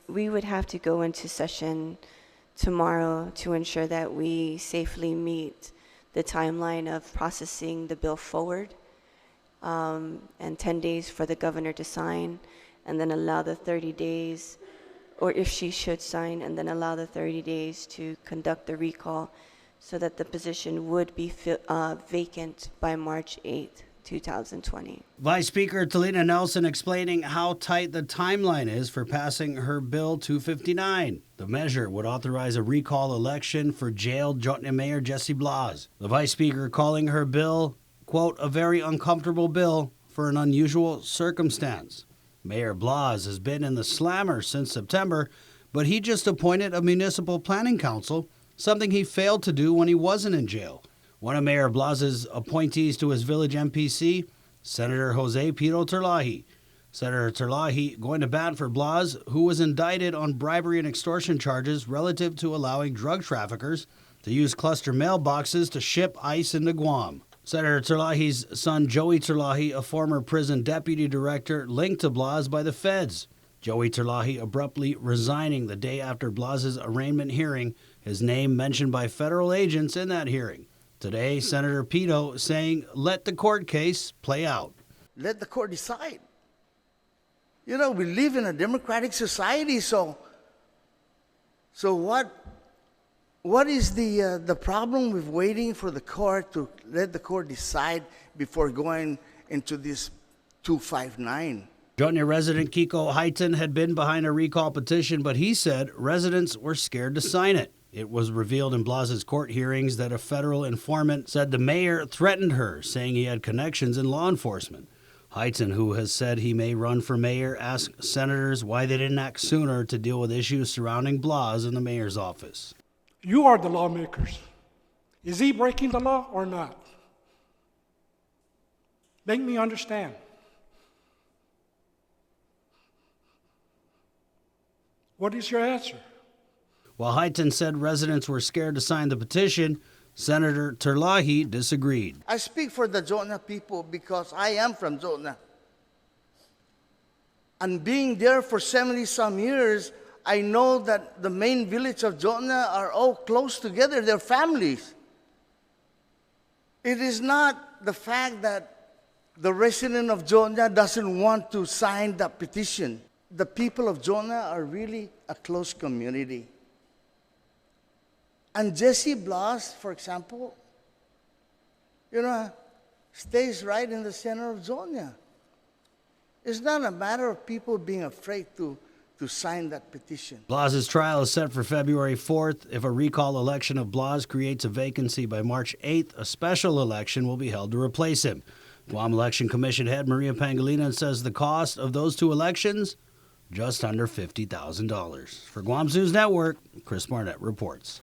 we would have to go into session tomorrow to ensure that we safely meet the timeline of processing the bill forward, and 10 days for the governor to sign, and then allow the 30 days, or if she should sign, and then allow the 30 days to conduct the recall so that the position would be vacant by March 8th, 2020. Vice Speaker Telena Nelson explaining how tight the timeline is for passing her Bill 259. The measure would authorize a recall election for jailed Jotna Mayor Jesse Blas. The Vice Speaker calling her bill, quote, a very uncomfortable bill for an unusual circumstance. Mayor Blas has been in the slammer since September, but he just appointed a municipal planning council, something he failed to do when he wasn't in jail. One of Mayor Blas's appointees to his village MPC, Senator Jose Pito Terlahi. Senator Terlahi going to bat for Blas, who was indicted on bribery and extortion charges relative to allowing drug traffickers to use cluster mailboxes to ship ice into Guam. Senator Terlahi's son, Joey Terlahi, a former prison deputy director linked to Blas by the feds. Joey Terlahi abruptly resigning the day after Blas's arraignment hearing, his name mentioned by federal agents in that hearing. Today, Senator Pito saying, let the court case play out. Let the court decide. You know, we live in a democratic society, so what is the problem with waiting for the court to let the court decide before going into this 259? Jotna resident Kiko Heighton had been behind a recall petition, but he said residents were scared to sign it. It was revealed in Blas's court hearings that a federal informant said the mayor threatened her, saying he had connections in law enforcement. Heighton, who has said he may run for mayor, asked senators why they didn't act sooner to deal with issues surrounding Blas in the mayor's office. You are the lawmakers. Is he breaking the law or not? Make me understand. What is your answer? While Heighton said residents were scared to sign the petition, Senator Terlahi disagreed. I speak for the Jotna people because I am from Jotna. And being there for 70-some years, I know that the main village of Jotna are all close together, they're families. It is not the fact that the resident of Jotna doesn't want to sign the petition. The people of Jotna are really a close community. And Jesse Blas, for example, stays right in the center of Jotna. It's not a matter of people being afraid to sign that petition. Blas's trial is set for February 4th. If a recall election of Blas creates a vacancy by March 8th, a special election will be held to replace him. Guam Election Commission head Maria Pangilinan says the cost of those two elections, just under $50,000. For Guam's News Network, Chris Barnett reports.